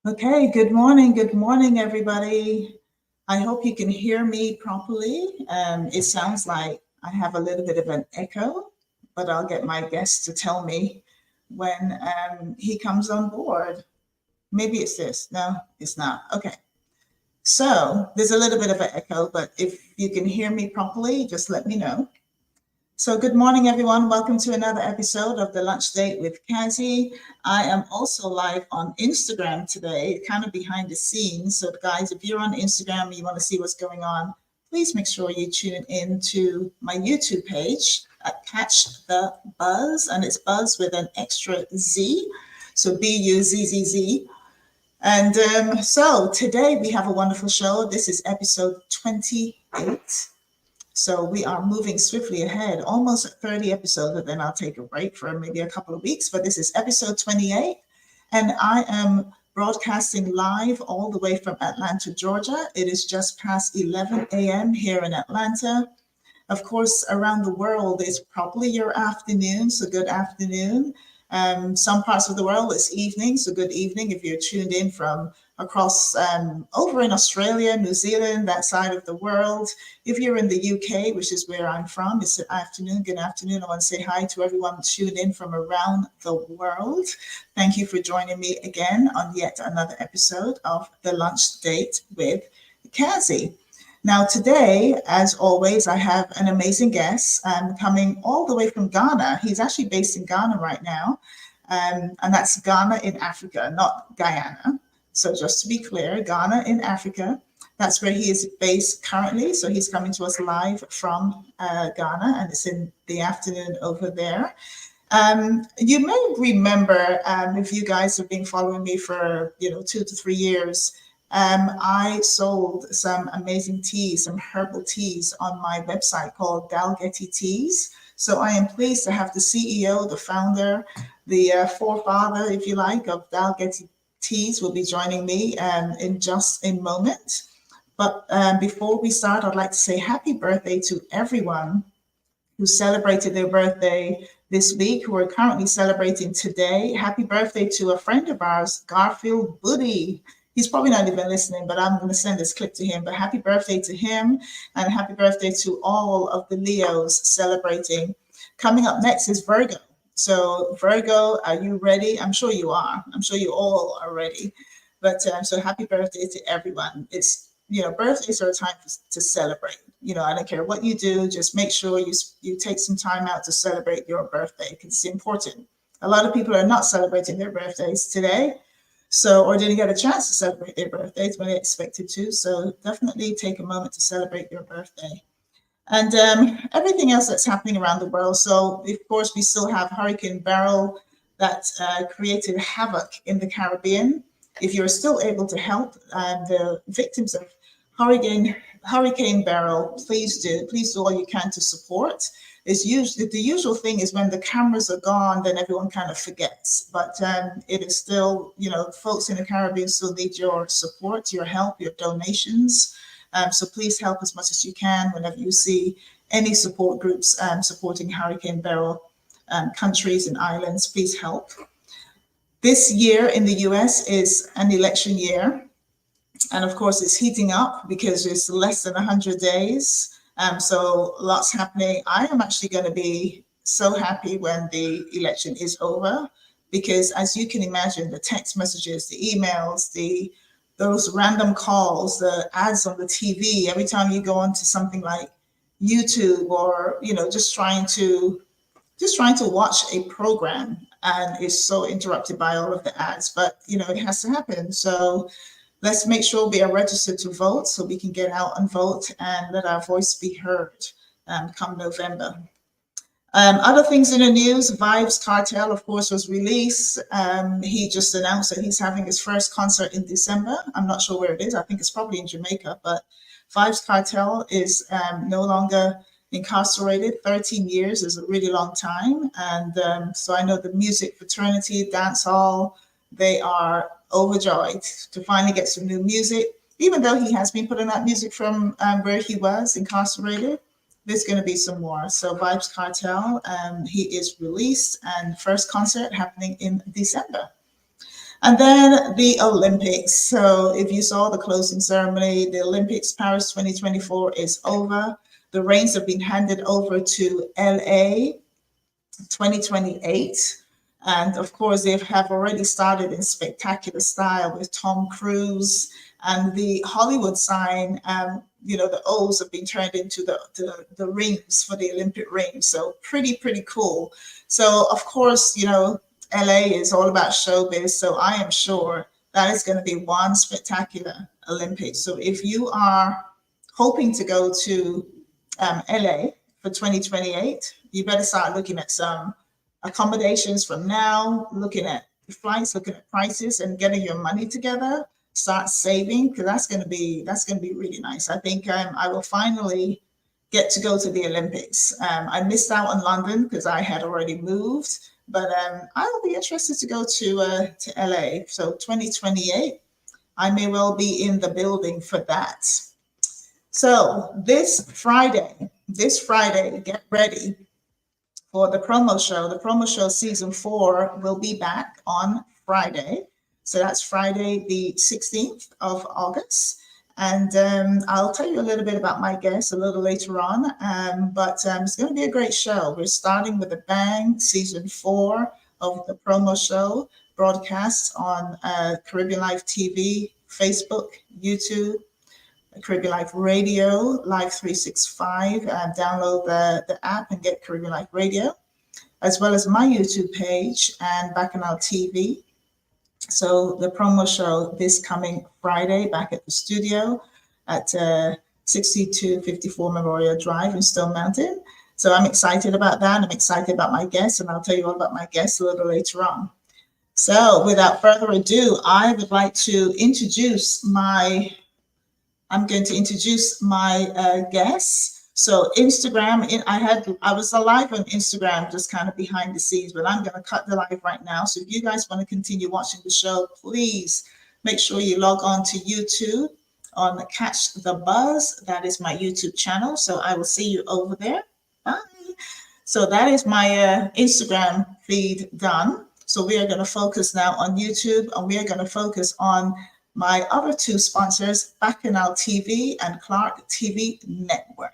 Okay, good morning, everybody. I hope you can hear me properly. It sounds like I have a little bit of an echo, but I'll get my guest to tell me when he comes on board. Maybe it's this. No, it's not. Okay. So there's a little bit of an echo, but if you can hear me properly, just let me know. So good morning, everyone. Welcome to another episode of The Lunch Date with Cazzy. I am also live on Instagram today, kind of behind the scenes. So guys, if you're on Instagram and you want to see what's going on, please make sure you tune in to my YouTube page at Catch the Buzz, and it's Buzz with an extra Z. So Buzzz. And so today we have a wonderful show. This is episode 28. So we are moving swiftly ahead, almost at 30 episodes, but then I'll take a break for maybe a couple of weeks. But this is episode 28, and I am broadcasting live all the way from Atlanta, Georgia. It is just past 11 a.m. here in Atlanta. Of course, around the world, it's probably your afternoon, so good afternoon. Some parts of the world, it's evening, so good evening if you're tuned in from across over in Australia, New Zealand, that side of the world. If you're in the UK, which is where I'm from, it's afternoon. Good afternoon. I want to say hi to everyone tuned in from around the world. Thank you for joining me again on yet another episode of The Lunch Date with Cazzy. Now, today, as always, I have an amazing guest coming all the way from Ghana. He's actually based in Ghana right now, and that's Ghana in Africa, not Guyana. So just to be clear, Ghana in Africa, that's where he is based currently. So he's coming to us live from Ghana, and it's in the afternoon over there. You may remember, if you guys have been following me for 2 to 3 years, I sold some amazing teas, some herbal teas on my website called DALGETY Teas. So I am pleased to have the CEO, the founder, the forefather, if you like, of DALGETY Teas will be joining me in just a moment. But before we start, I'd like to say happy birthday to everyone who celebrated their birthday this week, who are currently celebrating today. Happy birthday to a friend of ours, Garfield Buddy. He's probably not even listening, but I'm going to send this clip to him. But happy birthday to him, and happy birthday to all of the Leos celebrating. Coming up next is Virgo. So Virgo, are you ready? I'm sure you are. I'm sure you all are ready. But so happy birthday to everyone. It's, birthdays are a time to celebrate. I don't care what you do, just make sure you take some time out to celebrate your birthday, because it's important. A lot of people are not celebrating their birthdays today. So, or didn't get a chance to celebrate their birthdays when they expected to. So definitely take a moment to celebrate your birthday. And everything else that's happening around the world. So, of course, we still have Hurricane Beryl that created havoc in the Caribbean. If you're still able to help the victims of Hurricane Beryl, please do all you can to support. The usual thing is when the cameras are gone, then everyone kind of forgets. But it is still, folks in the Caribbean still need your support, your help, your donations. So please help as much as you can whenever you see any support groups supporting Hurricane Beryl countries and islands. Please help. This year in the US is an election year. And of course, it's heating up because it's less than 100 days. So lots happening. I am actually going to be so happy when the election is over, because as you can imagine, the text messages, the emails, those random calls, the ads on the TV, every time you go onto something like YouTube or, just trying to watch a program, and is so interrupted by all of the ads, but, it has to happen. So let's make sure we are registered to vote so we can get out and vote and let our voice be heard come November. Other things in the news, Vibes Cartel, of course, was released. He just announced that he's having his first concert in December. I'm not sure where it is. I think it's probably in Jamaica, but Vibes Cartel is no longer incarcerated. 13 years is a really long time. And so I know the music fraternity, dance hall, they are overjoyed to finally get some new music, even though he has been putting out music from where he was incarcerated. There's going to be some more. So Vibes Cartel, he is released, and first concert happening in December. And then the Olympics. So if you saw the closing ceremony, the Olympics Paris 2024 is over. The reins have been handed over to LA 2028. And of course, they have already started in spectacular style with Tom Cruise and the Hollywood sign. The O's have been turned into the rings for the Olympic rings. So pretty cool. So of course, LA is all about showbiz. So I am sure that is going to be one spectacular Olympics. So if you are hoping to go to LA for 2028, you better start looking at some accommodations from now, looking at flights, looking at prices, and getting your money together. Start saving, because that's going to be really nice. I think I will finally get to go to the Olympics. I missed out on London because I had already moved, but I will be interested to go to LA. So 2028, I may well be in the building for that. So this Friday, get ready for the promo show. The promo show season 4 will be back on Friday. So that's Friday, the 16th of August. And I'll tell you a little bit about my guests a little later on. But it's going to be a great show. We're starting with a bang, season 4 of the promo show, broadcast on Caribbean Life TV, Facebook, YouTube, Caribbean Life Radio, Live 365. Download the app and get Caribbean Life Radio, as well as my YouTube page and Bacchanal TV. So the promo show this coming Friday back at the studio at 6254 Memorial Drive in Stone Mountain. So I'm excited about that. I'm excited about my guests, and I'll tell you all about my guests a little later on. So without further ado, I would like to introduce I'm going to introduce my guests. So Instagram, I was live on Instagram, just kind of behind the scenes, but I'm going to cut the live right now. So if you guys want to continue watching the show, please make sure you log on to YouTube on Catch the Buzz. That is my YouTube channel. So I will see you over there. Bye. So that is my Instagram feed done. So we are going to focus now on YouTube, and we are going to focus on my other two sponsors, Bacchanal TV and Clark TV Network.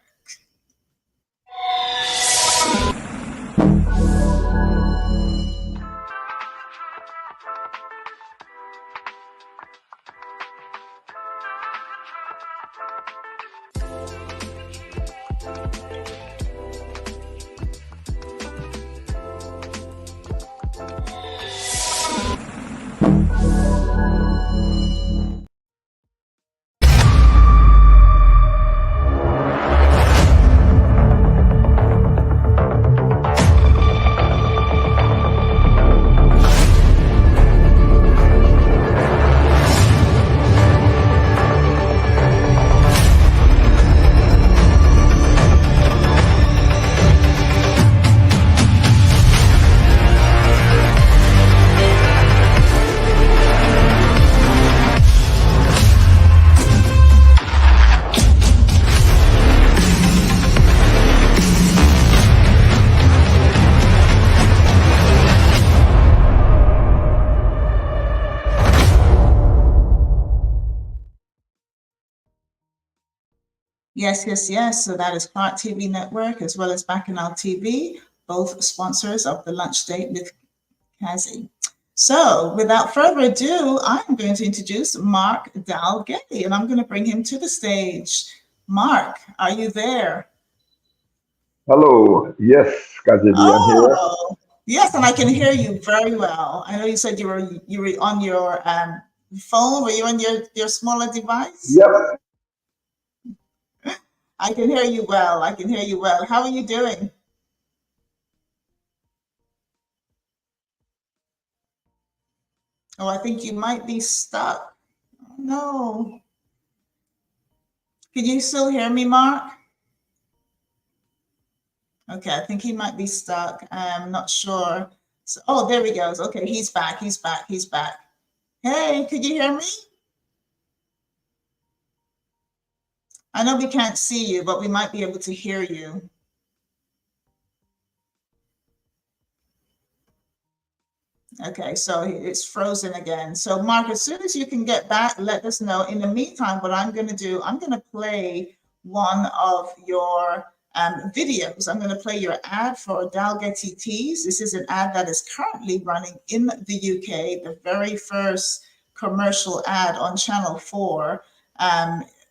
Yes. So that is Clark TV Network as well as Bacchanal TV, both sponsors of the Lunch Date with Cazzy. So without further ado, I'm going to introduce Mark Dalgety, and I'm going to bring him to the stage. Mark, are you there? Hello. Yes, Cazzy, I'm here. Yes, and I can hear you very well. I know you said you were on your phone. Were you on your smaller device? Yep. I can hear you well. How are you doing? Oh, I think you might be stuck. Oh, no. Can you still hear me, Mark? Okay, I think he might be stuck. I'm not sure. So, oh, there he goes. Okay, he's back. Hey, could you hear me? I know we can't see you, but we might be able to hear you. Okay, so it's frozen again. So Mark, as soon as you can get back, let us know. In the meantime, what I'm going to do, I'm going to play one of your videos. I'm going to play your ad for Dalgety Teas. This is an ad that is currently running in the UK, the very first commercial ad on Channel 4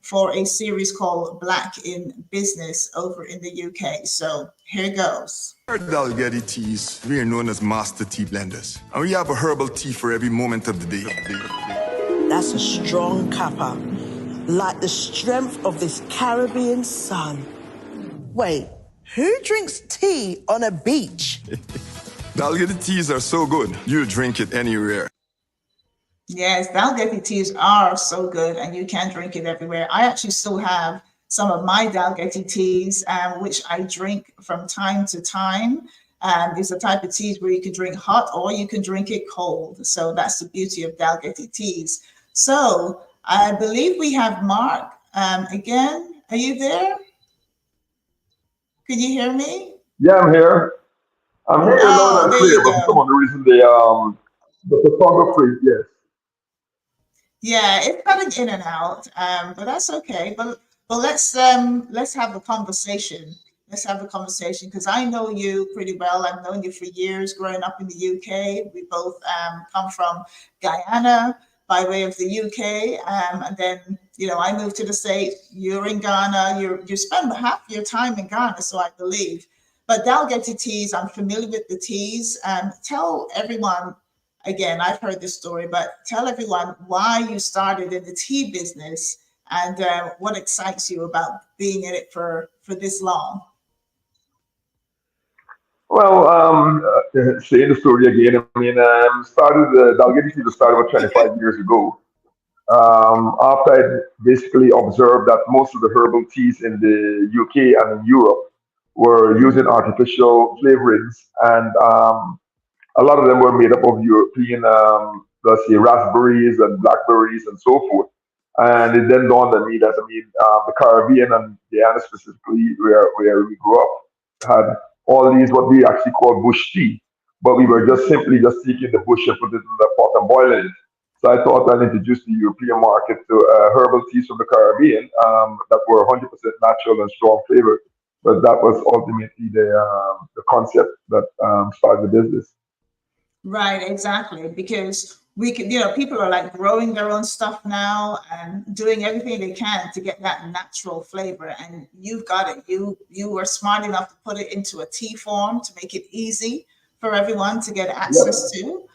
for a series called Black in Business over in the UK. So here goes. At Dalgety Teas, we are known as master tea blenders, and we have a herbal tea for every moment of the day. That's a strong cuppa, like the strength of this Caribbean sun. Wait, who drinks tea on a beach? Dalgety Teas are so good, you'll drink it anywhere. Yes, Dalgety teas are so good, and you can drink it everywhere. I actually still have some of my Dalgety teas, which I drink from time to time. It's a type of teas where you can drink hot or you can drink it cold. So that's the beauty of Dalgety teas. So I believe we have Mark again. Are you there? Can you hear me? Yeah, I'm here. I'm here loud and There clear, you but for some go. other reason the photography, yes. Yeah, it's cutting in and out, but that's okay. But let's have a conversation. Let's have a conversation because I know you pretty well. I've known you for years growing up in the UK. We both come from Guyana by way of the UK, and then I moved to the States. You're in Ghana. You spend half your time in Ghana, so I believe. But Dalgety teas, I'm familiar with the teas. Tell everyone. Again, I've heard this story, but tell everyone why you started in the tea business and what excites you about being in it for this long. Well, saying the story again, I mean, started Dalgety was started about 25 years ago. After I basically observed that most of the herbal teas in the UK and in Europe were using Mhm. artificial flavorings, and a lot of them were made up of European, let's say, raspberries and blackberries and so forth. And it then dawned on me that, I mean, the Caribbean and Guyana specifically, where we grew up, had all these what we actually call bush tea, but we were just simply just taking the bush and put it in the pot and boiling it. So I thought I'd introduce the European market to herbal teas from the Caribbean that were 100% natural and strong flavored. But that was ultimately the concept that started the business. Right, exactly. Because we could, people are like growing their own stuff now and doing everything they can to get that natural flavor. And you've got it. You were smart enough to put it into a tea form to make it easy for everyone to get access Yep, to.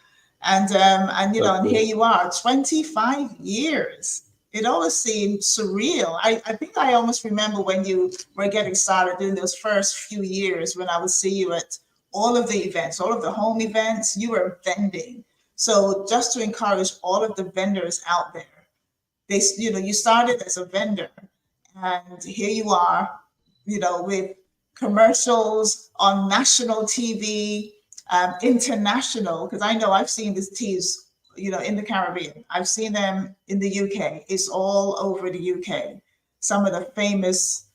And that's here it. you are, 25 years. It always seemed surreal. I think I almost remember when you were getting started in those first few years when I would see you at all of the events, all of the home events, you were vending. So just to encourage all of the vendors out there, you started as a vendor and here you are, with commercials on national TV, international, because I know I've seen these teas, in the Caribbean. I've seen them in the UK. It's all over the UK. Some of the famous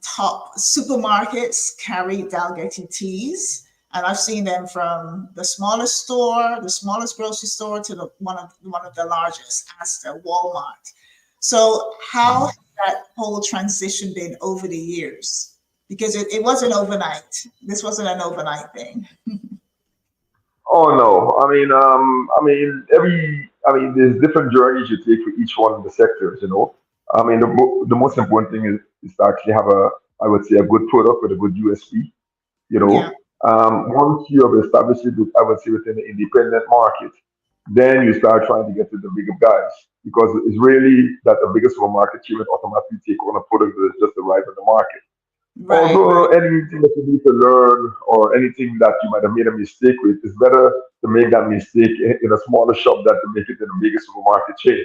top supermarkets carry Dalgety teas. And I've seen them from the smallest store, the smallest grocery store, to one of the largest, ASDA Walmart. So how has that whole transition been over the years? Because it wasn't overnight. This wasn't an overnight thing. Oh no, there's different journeys you take for each one of the sectors. I mean, the most important thing is to actually have I would say, a good product with a good USP. You Yeah, know, once you have established it, I would say within the independent market, then you start trying to get to the bigger guys because it's really that the biggest supermarket chain will automatically take on a product that is just arrived in the market. right, Also, right. anything that you need to learn or anything that you might have made a mistake with, it's better to make that mistake in a smaller shop than to make it in a bigger supermarket chain.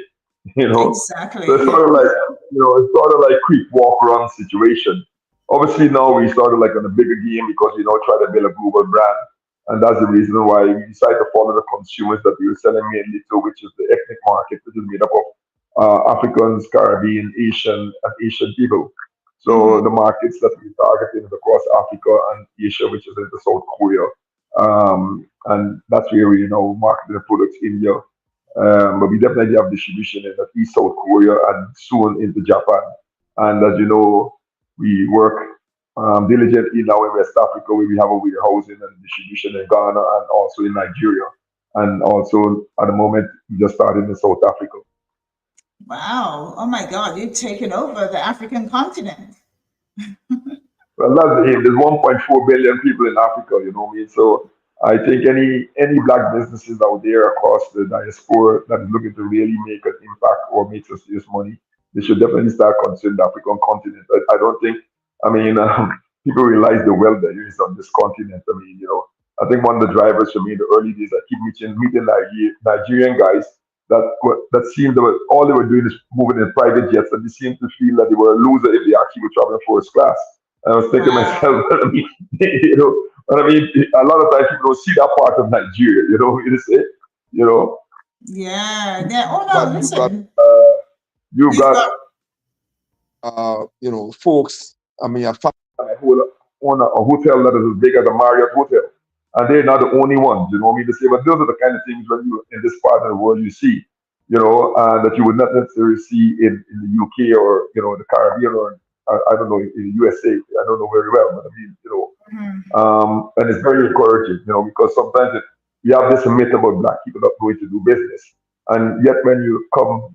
You know, so it's Exactly. sort of like it's sort of like quick walk around situation. Obviously, now we started like on a bigger game because try to build a global brand, and that's the reason why we decided to follow the consumers that we were selling mainly to, which is the ethnic market, which is made up of Africans, Caribbean, Asian people. So the Hmm. markets that we targeted is across Africa and Asia, which is into South Korea, and that's where we market the products in India. But we definitely have distribution in East South Korea and soon into Japan. And as you know, we work diligently now in West Africa, where we have a warehousing and distribution in Ghana and also in Nigeria. And also at the moment, we just started in South Africa. Wow. Oh my God, you've taken over the African continent. Well, that's the aim. There's 1.4 billion people in Africa, you know what I mean? So I think any black businesses out there across the diaspora that is looking to really make an impact or make some serious money, they should definitely start considering the African continent. I don't think, I mean, people realize the wealth that is on this continent. I mean, I think one of the drivers for me in the early days, I keep meeting Nigerian guys that seemed that all they were doing is moving in private jets, and they seemed to feel that they were a loser if they actually were traveling first class. I was thinking to Wow. myself, I mean, but I mean, a lot of times people don't see that part of Nigeria, you say, you know, Yeah. Yeah. Oh But no, listen. you've You've got got folks, I mean, I found a whole own a hotel that is as big as a Marriott hotel. And they're not the only ones, you know what I mean? To say, but those are the kind of things when you in this part of the world you see, that you would not necessarily see in the UK or, the Caribbean or I don't know, in the USA. I don't know very well, but I mean, mhm. and it's very encouraging, because sometimes you have this myth about black people not going to do business. And yet when you come,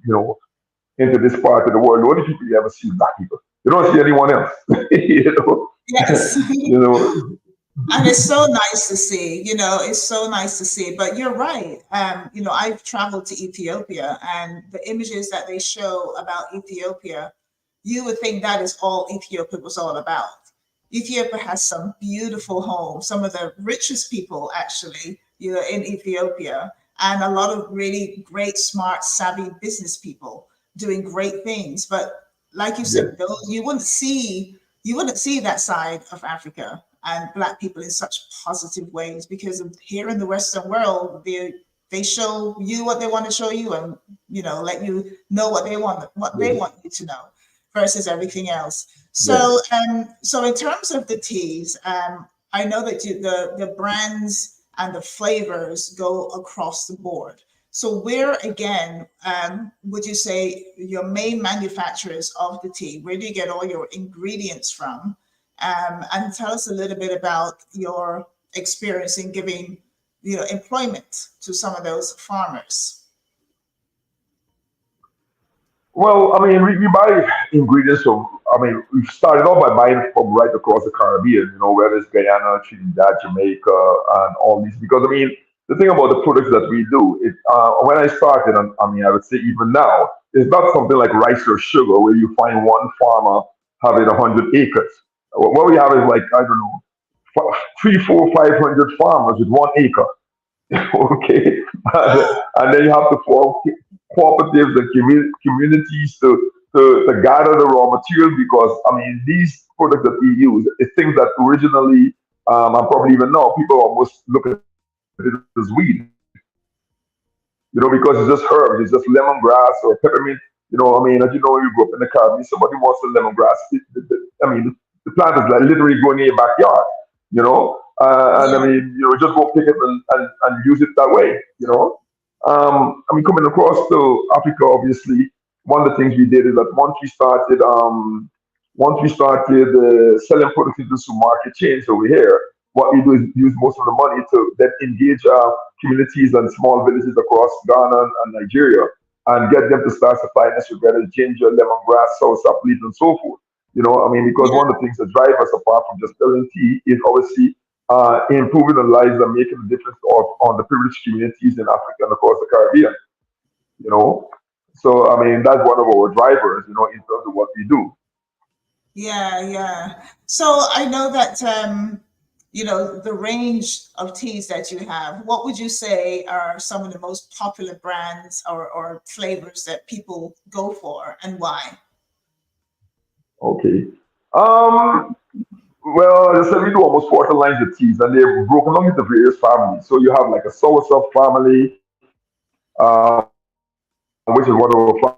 into this part of the world, the only people you ever see is black people. You don't see anyone else. you know. Yes. you know. And it's so nice to see, it's so nice to see. But you're right. I've traveled to Ethiopia, and the images that they show about Ethiopia, you would think that is all Ethiopia was all about. Ethiopia has some beautiful homes, some of the richest people actually, in Ethiopia, and a lot of really great, smart, savvy business people doing great things. But like you Yes. said, those you wouldn't see that side of Africa and black people in such positive ways, because here in the Western world, they show you what they want to show you, and let you know Yes. what they want you to know, versus everything else. Yes. So in terms of the teas, I know that the brands and the flavors go across the board. So where again would you say your main manufacturers of the tea? Where do you get all your ingredients from? And tell us a little bit about your experience in giving employment to some of those farmers. Well, I mean, we buy ingredients from, I mean, we started off by buying from right across the Caribbean, whether it's Guyana, Trinidad, Jamaica, and all these. Because, I mean, the thing about the products that we do, when I started, and I mean, I would say even now, it's not something like rice or sugar where you find one farmer having 100 acres. What we have is like, I don't know, three, four, 500 farmers with 1 acre. Okay, Wow. and then you have to form cooperatives and communities to gather the raw material, because I mean these products that we use is things that originally and probably even now people almost look at it as weed, because it's just herbs, it's just lemongrass or peppermint. I mean, as you know, you grew up in the Caribbean, somebody wants some lemongrass. I mean, the plant is like literally growing in your backyard, and I Yeah. mean, just go pick it and use it that way. I mean, coming across to Africa, obviously, one of the things we did is that once we started selling products into supermarket chains over here, what we do is use most of the money to then engage communities and small villages across Ghana and Nigeria, and get them to start supplying us with whether it's ginger, lemongrass, soursop leaves, and so forth. I mean, because Yeah. one of the things that drive us apart from just selling tea is obviously improving the lives and making a difference on the privileged communities in Africa and across the Caribbean. You know, so I mean that's one of our drivers. In terms of what we do. Yeah, yeah. So I know that the range of teas that you have. What would you say are some of the most popular brands or flavors that people go for, and why? Okay. Um. Well, as I said, we do almost 40 lines of teas, and they're broken down into various families. So you have like a soursop family, which is one of our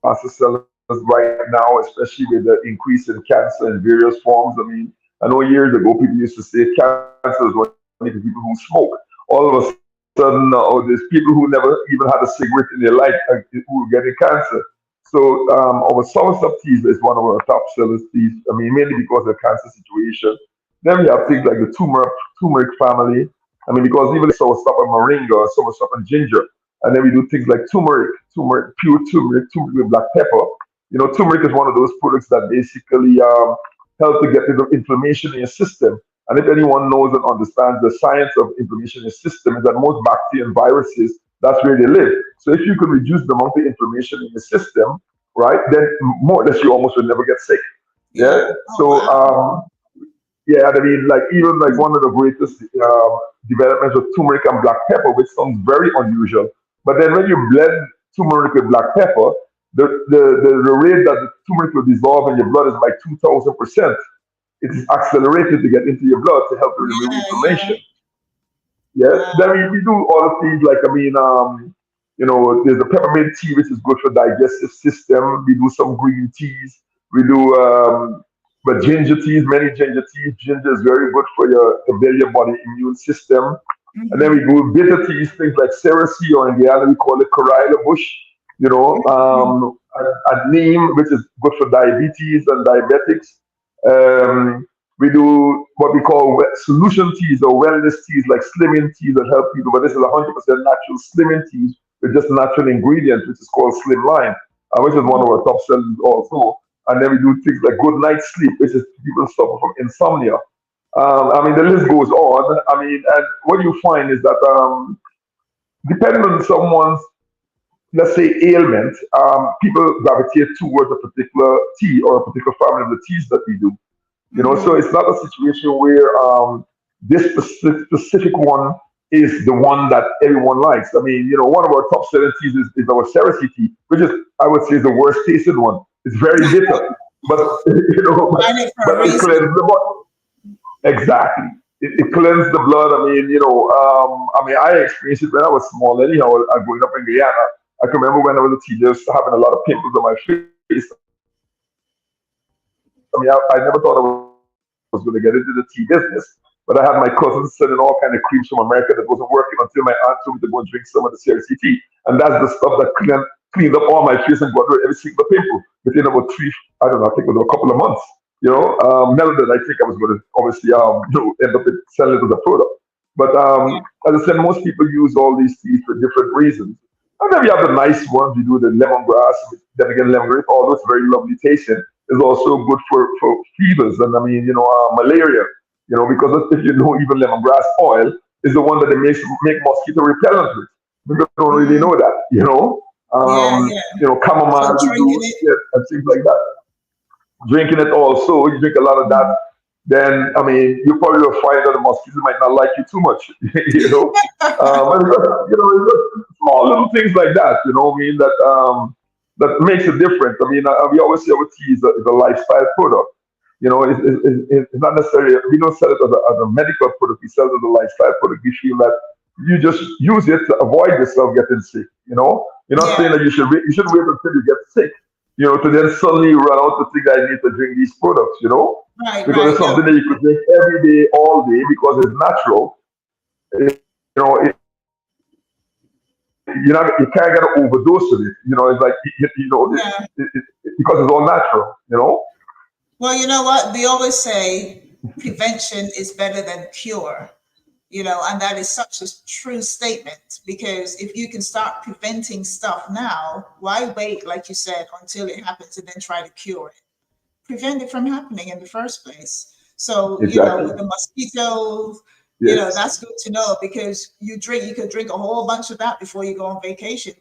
fastest sellers right now, especially with the increase in cancer in various forms. I mean, I know years ago people used to say cancer is only for people who smoke. all of a sudden, there's people who never even had a cigarette in their life who are getting cancer. So our soursop teas is one of our top sellers teas. I mean, mainly because of the cancer situation. Then we have things like the turmeric family. I mean, because even soursop and moringa, soursop and ginger. And then we do things like turmeric, pure turmeric with black pepper. You know, turmeric is one of those products that basically help to get rid of inflammation in your system. And if anyone knows and understands the science of inflammation in the system, is that most bacteria and viruses, that's where they live. So if you can reduce the amount of inflammation in the system, right, then more or less you almost will never get sick. Yeah. Yeah. Oh, So wow. yeah, I mean, like even like one of the greatest developments of turmeric and black pepper, which sounds very unusual. But then when you blend turmeric with black pepper, the rate that the turmeric will dissolve in your blood is by 2,000%. It is accelerated to get into your blood to help to remove Yeah, yeah. inflammation. Yeah. Then Wow. we do other things like I mean, you know, there's the peppermint tea which is good for digestive system. We do some green teas. We do but ginger teas, many ginger teas. Ginger is very good for your to build your body immune system. And then we Mm-hmm. go bitter teas, things like cerasee or in Guyana we call it Corilla bush, you know, Mm-hmm. and neem, which is good for diabetes and diabetics. We do what we call solution teas or wellness teas, like slimming teas that help people. But this is 100% natural slimming teas with just natural ingredients, which is called Slimline, which is one of our top sellers also. And then we do things like good night sleep, which is people suffer from insomnia. I mean, the list goes on. I mean, and what you find is that depending on someone's, let's say, ailment, people gravitate towards a particular tea or a particular family of the teas that we do. You know, so Mm-hmm. it's not a situation where this specific one is the one that everyone likes. I mean, you know, one of our top selling teas is our Cersei tea, which is, I would say, is the worst tasted one. It's very bitter, but you know, Find it for a but it reason. cleanses the body. Exactly. It cleanses the blood. I mean, you know, I mean, I experienced it when I was small. Anyhow, growing up in Guyana, I can remember when I was a teenager, having a lot of pimples on my face. I mean, I never thought I was going to get into the tea business, but I had my cousins sending all kind of creams from America that wasn't working until my aunt told me to go and drink some of the CRC tea. And that's the stuff that cleaned up all my face and got rid of every single pimple within about three, I don't know, I think it was a couple of months. You know, melted, I think I was going to obviously, you know, end up selling it as a product. But Yeah. as I said, most people use all these teas for different reasons. And then we have the nice ones. We do the lemongrass. Then again, lemongrass, although it's very lovely tasting, is also good for fevers and I mean, you know, malaria. You know, because if you know, even lemongrass oil is the one that they make mosquito repellent with. People don't really Mm-hmm. know that. Yeah, yeah. You know, So chamomile we drinking do, it. yeah, and things like that. Drinking it also, you drink a lot of that, Mhm. then I mean, you probably will find that the mosquitoes might not like you too much, you know. And it's just small little things like that, you know what I mean, that makes a difference. I mean, we always say our tea is a lifestyle product. You know, it's not necessarily, we don't sell it as a medical product, we sell it as a lifestyle product. We feel that you just use it to avoid yourself getting sick, you know. You're not saying Yeah. that you should wait until you get sick, you know, to then suddenly run out to think I need to drink these products, you know, Right, because right. it's No. something that you could drink every day, all day, because it's natural. You know, you can't get an overdose of it. You know, it's like Yeah. because it's all natural. You know. Well, you know what? We always say prevention is better than cure, and that is such a true statement because if you can start preventing stuff now, why wait, like you said, until it happens and then try to cure it? Prevent it from happening in the first place. So, Exactly. with the mosquitoes, Yes. that's good to know because you could drink a whole bunch of that before you go on vacation.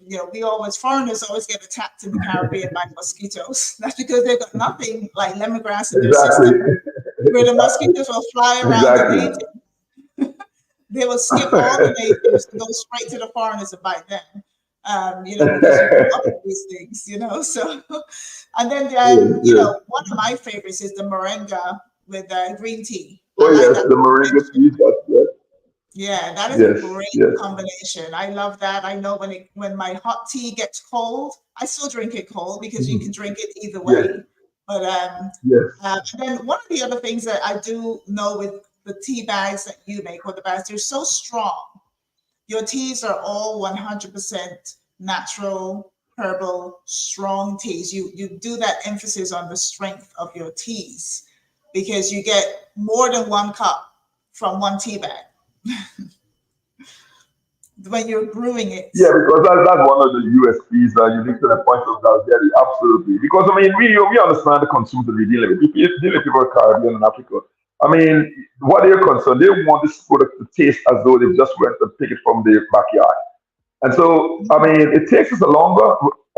Foreigners always get attacked in the Caribbean by mosquitoes. That's because they've got nothing like lemongrass in their Exactly. system, where the exactly. mosquitoes will fly around the Exactly. native. They will skip all the natives and go straight to the foreigners and bite them. Because you grew up with these things. So, and then, yes. Yes. one of my favorites is the moringa with green tea. I Oh like yes, that the moringa combination. tea. That's yes. Yeah, that is a Yes. great Yes. combination. I love that. I know when my hot tea gets cold, I still drink it cold because you Mhm. can drink it either Yes. way. But Yes. and then one of the other things that I do know with the tea bags that you make or the bags, they're so strong. Your teas are all 100% natural, herbal, strong teas. You do that emphasis on the strength of your teas because you get more than 1 cup from 1 tea bag when you're brewing it. Yeah, because that's one of the USPs that unique to the point of Dalgety. Absolutely. Because I mean, we understand the consumers that we're dealing with. We deal with people in Caribbean and Africa. I mean, what they're concerned, they want this product to taste as though they just went and pick it from their backyard. And so, I mean, it takes us a longer,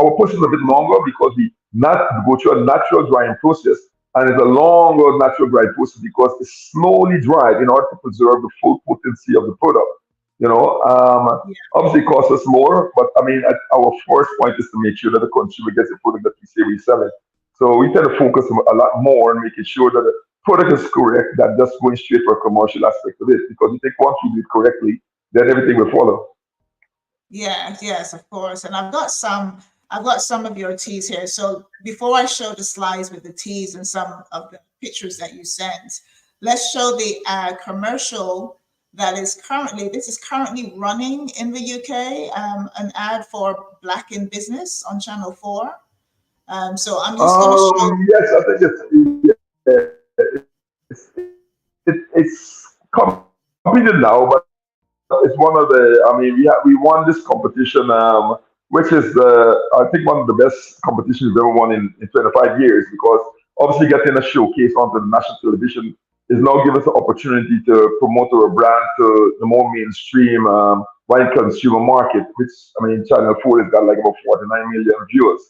our process is a bit longer because we not go through a natural drying process, and it's a longer natural drying process because it's slowly dried in order to preserve the full potency of the product. You know, obviously it costs us more, but I mean, our first point is to make sure that the consumer gets the product that we say we sell it. So we tend to focus a lot more on making sure that the product is correct, than just going straight for a commercial aspect of it. Because we think once you do it correctly, then everything will follow. Yeah, yes, of course. And I've got some of your teas here. So before I show the slides with the teas and some of the pictures that you sent, let's show the commercial that is currently running in the UK, an ad for Black in Business on Channel 4. So I'm just going to show. Yes, I think it's it's completed now, but it's one of the. I mean, we won this competition, which is I think one of the best competitions we've ever won in 25 years because obviously getting a showcase onto the national television is now giving us the opportunity to promote our brand to the more mainstream wine consumer market, which I mean, Channel 4 has got like about 49 million viewers.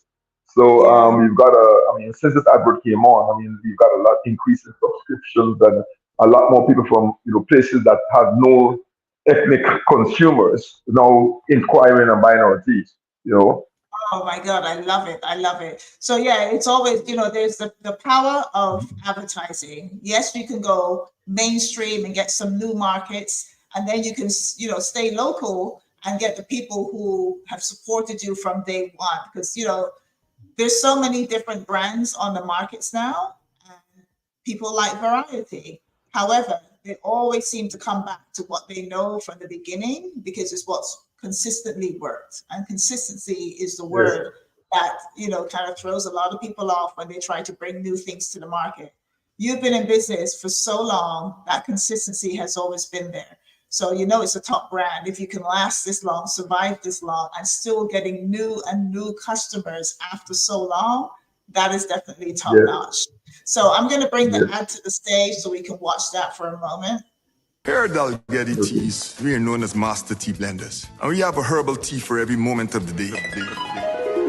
So Yeah. we've got I mean, since this advert came on, I mean, we've got a lot increase in subscriptions and a lot more people from places that have no ethnic consumers now inquiring and buying our teas. You know. Oh my God, I love it. I love it. So yeah, it's always, there's the power of advertising. Yes, you can go mainstream and get some new markets, and then you can, stay local and get the people who have supported you from day one. Because, there's so many different brands on the markets now, and people like variety. However, they always seem to come back to what they know from the beginning because it's what's consistently worked. And consistency is the Yes. word that, kind of throws a lot of people off when they try to bring new things to the market. You've been in business for so long, that consistency has always been there. So, it's a top brand. If you can last this long, survive this long, and still getting new and new customers after so long, that is definitely top Yes. notch. So I'm going to bring the Yes. ad to the stage so we can watch that for a moment. Here at Dalgety Okay. Teas, we are known as master tea blenders. And we have a herbal tea for every moment of the day.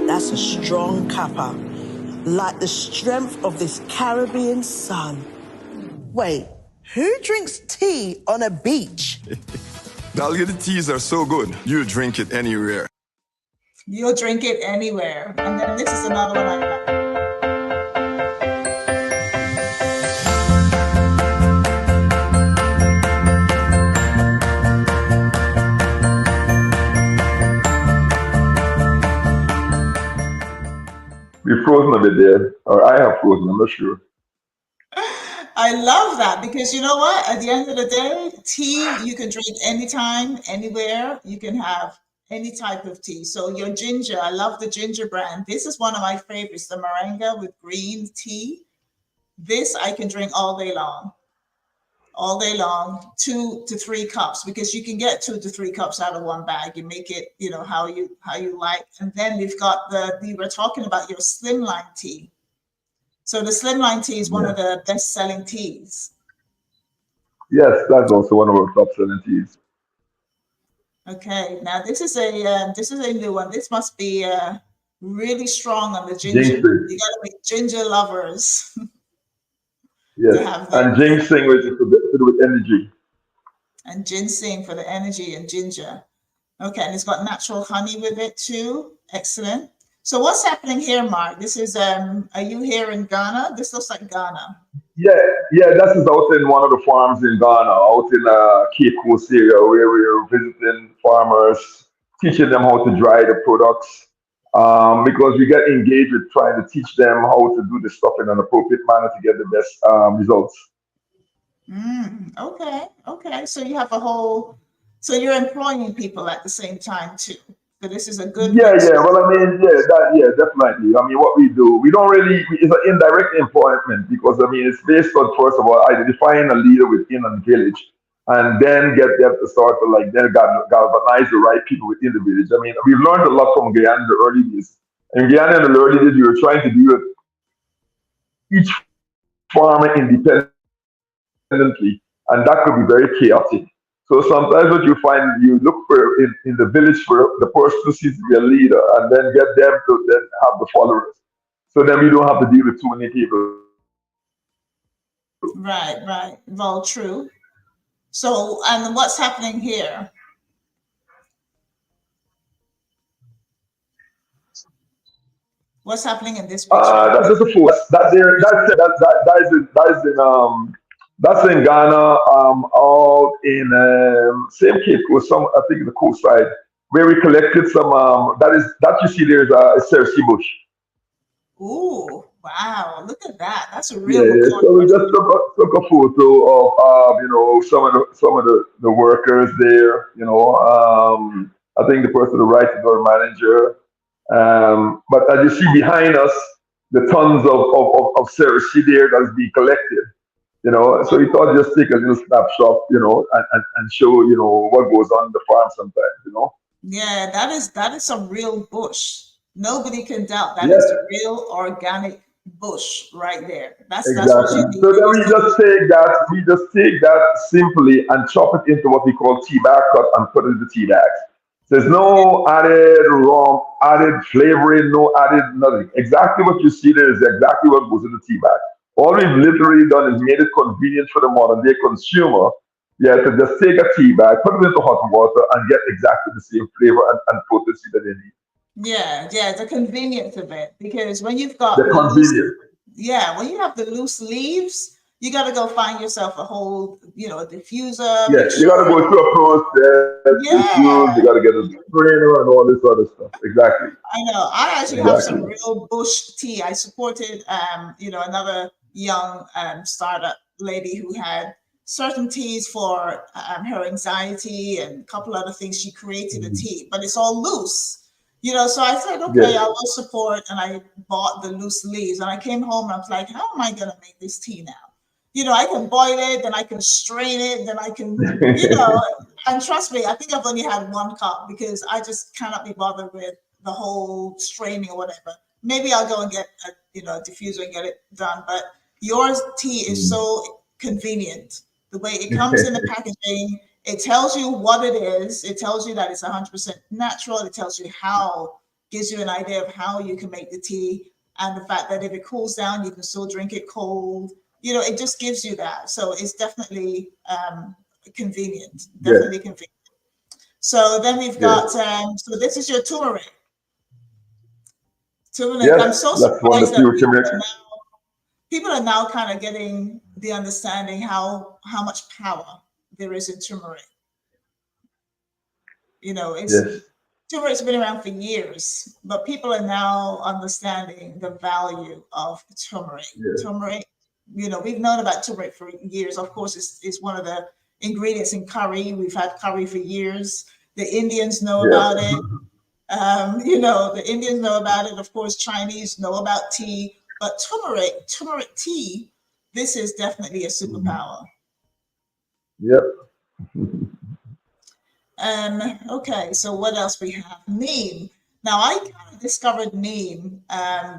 That's a strong cuppa, like the strength of this Caribbean sun. Wait, who drinks tea on a beach? Dalgety Teas are so good, you'll drink it anywhere. You'll drink it anywhere. And then this is another one I like. We've frozen a bit there, or I have frozen. I'm not sure. I love that because you know what? At the end of the day, tea you can drink anytime, anywhere. You can have any type of tea. So your ginger, I love the ginger brand. This is one of my favorites, the moringa with green tea. This I can drink all day long. All day long, 2 to 3 cups, because you can get 2 to 3 cups out of one bag. You make it, how you like. And then we've got we were talking about your slimline tea. So the slimline tea is one of the best selling teas. Yes, that's also one of our top selling teas. Okay, now this is a new one. This must be really strong on the ginger. Ginseng. You gotta be ginger lovers to Yes. have that. And ginseng, which is to do with energy. And ginseng for the energy and ginger. Okay, and it's got natural honey with it too. Excellent. So what's happening here, Mark? This is are you here in Ghana? This looks like Ghana. Yeah, that is out in one of the farms in Ghana, out in Cape Coast area, where we're visiting farmers, teaching them how to dry the products, because we get engaged with trying to teach them how to do the stuff in an appropriate manner to get the best results. Okay. So you have a whole So you're employing people at the same time too. So this is a good Yeah, mix. yeah. Well, I mean, yeah, definitely. I mean, what we do, we don't really, it's an indirect employment because, I mean, it's based on, first of all, identifying a leader within a village and then get them to start to like, then galvanize the right people within the village. I mean, we've learned a lot from Guyana in the early days. In Guyana in the early days, we were trying to deal with each farmer independently, and that could be very chaotic. So sometimes what you find, you look for in the village for the person who seems to be a leader and then get them to then have the followers. So then we don't have to deal with too many people. Right, right. Well, true. So, and what's happening here? What's happening in this picture? That's just a force. That's in Ghana, out in same Cape Coast, some I think the coast side, where we collected some. That you see there is a Cersei bush. Ooh, wow! Look at that. That's a Yeah, real yeah. McCoy. So we just took a photo of some of the workers there. I think the person to the right is our manager. But as you see behind us, the tons of Cersei there that is being collected. So we thought just take a little snapshot, and show, what goes on in the farm sometimes. Yeah, that is some real bush. Nobody can doubt that Yes, is the real organic bush right there. That's what you exactly. need So when then you see. we just take that simply and chop it into what we call tea bag cut and put it in the tea bags. There's no added rum, added flavoring, no added nothing. Exactly what you see there is exactly what goes in the tea bag. All we've literally done is made it convenient for the modern day consumer, yeah, to just take a tea bag, put it into hot water, and get exactly the same flavor and potency that they need. Yeah, yeah, the convenience of it. Because when you've The got the loose, convenience. yeah, when you have the loose leaves, you got to go find yourself a whole, a diffuser, Yes, make you got to sure. go through a process, diffuse, Yeah, you got to get a strainer and all this other stuff. Exactly. I know. I actually have some Exactly. real bush tea. I supported, another young startup lady who had certain teas for her anxiety and a couple other things. She created a Mhm. tea, but it's all loose. So I said, Yes. okay, I will support, and I bought the loose leaves. And I came home and I was like, how am I gonna make this tea now? I can boil it, then I can strain it, then I can, and trust me, I think I've only had one cup because I just cannot be bothered with the whole straining or whatever. Maybe I'll go and get a diffuser and get it done. But yours tea is Mm. so convenient. The way it comes in the packaging, it tells you what it is. It tells you that it's 100% natural. It tells you how, gives you an idea of how you can make the tea, and the fact that if it cools down, you can still drink it cold. It just gives you that. So it's definitely convenient. Yes. Definitely convenient. So then we've Yes. got, so this is your turmeric. Turmeric. Yes. I'm so That's one of surprised the that few turmeric. people are now kind of getting the understanding how much power there is in turmeric. It's Yes. turmeric's been around for years, but people are now understanding the value of turmeric. Yes. Turmeric, we've known about turmeric for years. Of course, it's one of the ingredients in curry. We've had curry for years. The Indians know Yes. about it. The Indians know about it. Of course, Chinese know about tea, but turmeric tea, this is definitely a Mhm. superpower. Yep. Okay, so what else we have? Neem. Now, I kind of discovered neem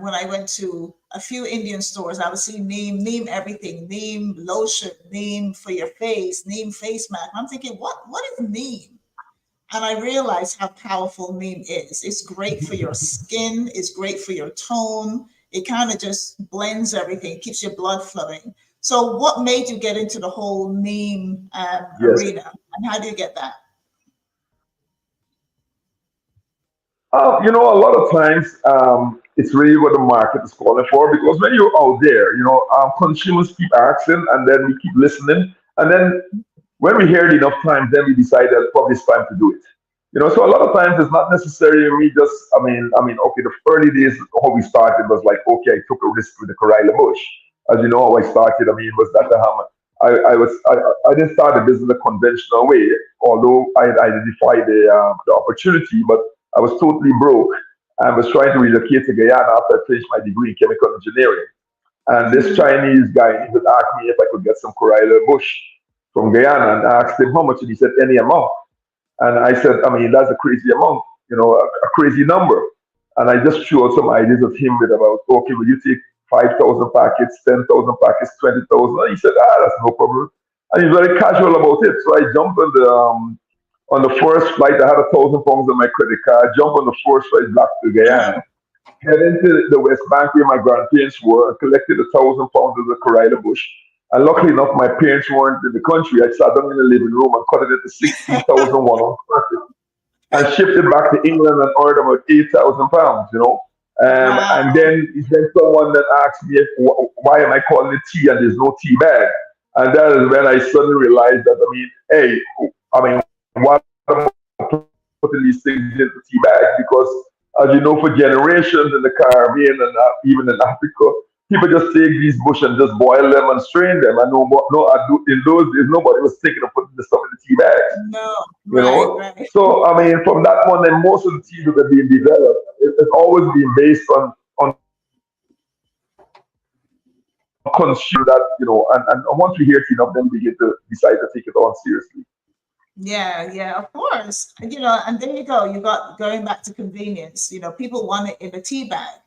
when I went to a few Indian stores. I would see neem everything, neem lotion, neem for your face, neem face mask. I'm thinking, what is neem? And I realized how powerful neem is. It's great for your skin. It's great for your tone. It kind of just blends everything. It keeps your blood flowing. So what made you get into the whole neem Yes. arena? And how do you get that? A lot of times, it's really what the market is calling for because when you're out there, consumers keep asking and then we keep listening. And then when we hear it enough times, then we decide that probably it's time to do it. So a lot of times it's not necessarily me just, okay, the early days, how we started was like, okay, I took a risk with the Corilla Bush. As you know, how I started, was that I didn't start the business the conventional way, although I had identified the opportunity, but I was totally broke and was trying to relocate to Guyana after I finished my degree in chemical engineering. And this Mm-hmm. Chinese guy, he would ask me if I could get some Coraila bush from Guyana, and I asked him how much, and he said any amount. And I said, I mean, that's a crazy amount, a crazy number. And I just threw out some ideas of him with about, okay, will you take 5,000 packets, 10,000 packets, 20,000? And he said, that's no problem. And he's very casual about it. So I jumped on the first flight. I had £1,000 on my credit card. Jumped on the first flight back to Guyana. Head into the West Bank where my grandparents were, collected £1,000 of the Corilla bush. And luckily enough, my parents weren't in the country. I sat down in the living room and cut it into 16,100 and shipped it back to England and earned about £8,000. And Wow. then someone that asked me why am I calling it tea and there's no tea bag? And that is when I suddenly realized that, I mean, hey, I mean, why am I putting these things into tea bags? Because as you know, for generations in the Caribbean and even in Africa, people just take these bush and just boil them and strain them. And in those days, nobody was thinking of putting the stuff in the tea bags. No. You Right. know, Right. so I mean, from that one, then most of the teas that have been developed, it's always been based on consumer that and once we hear it enough, then we get to decide to take it on seriously. Yeah, yeah, of course. And there you go. You got going back to convenience. People want it in a tea bag.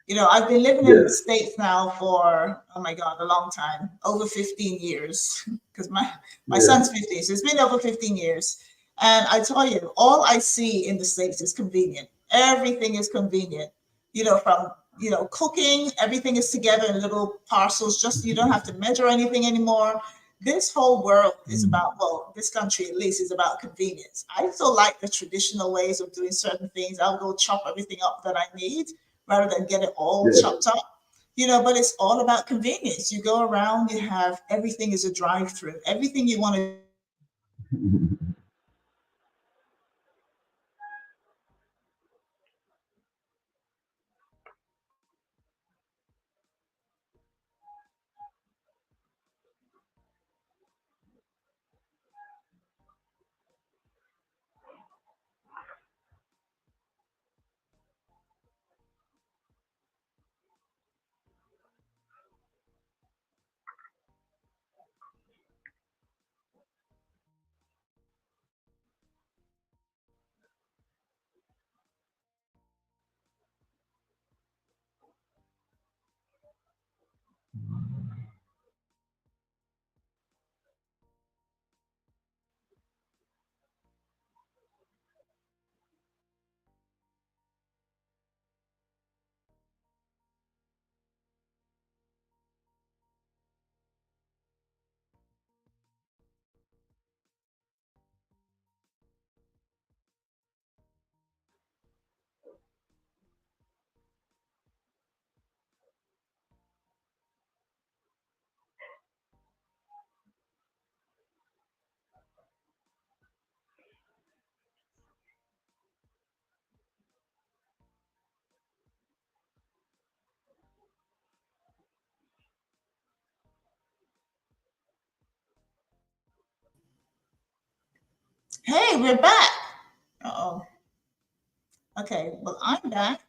I've been living in the Yes, States now for, oh my God, a long time, over 15 years, because my yes, son's 15, so it's been over 15 years. And I tell you, all I see in the States is convenient. Everything is convenient, from, cooking, everything is together in little parcels, just you don't have to measure anything anymore. This whole world is about, well, this country at least is about convenience. I still like the traditional ways of doing certain things. I'll go chop everything up that I need rather than get it all yes. chopped up. But it's all about convenience. You go around, you have everything is a drive-through. Everything you want to. Hey, we're back. Oh, okay. Well, I'm back.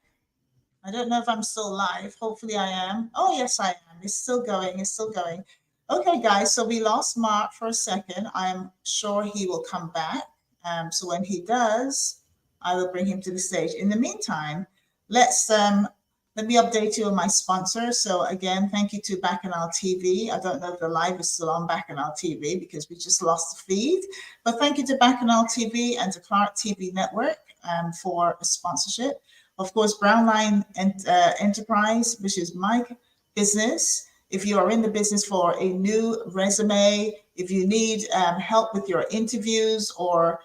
I don't know if I'm still live. Hopefully I am. Oh, yes, I am. It's still going. It's still going. Okay, guys. So we lost Mark for a second. I'm sure he will come back. So when he does, I will bring him to the stage. In the meantime, let me update you on my sponsor. So again, thank you to Bacchanal TV. I don't know if the live is still on Bacchanal TV because we just lost the feed. But thank you to Bacchanal TV and to Clark TV Network for a sponsorship. Of course, Brownline Enterprise, which is my business. If you are in the business for a new resume, if you need help with your interviews or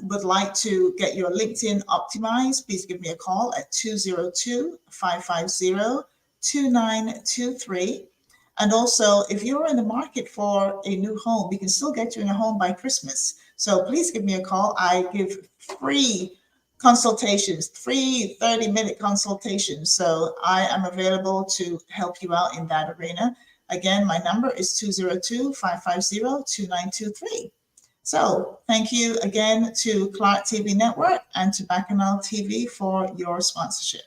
would like to get your LinkedIn optimized, please give me a call at 202-550-2923. And also, if you're in the market for a new home, we can still get you in a home by Christmas. So please give me a call. I give free consultations, free 30-minute consultations. So I am available to help you out in that arena. Again, my number is 202-550-2923. So thank you again to Clark TV Network and to Bacchanal TV for your sponsorship.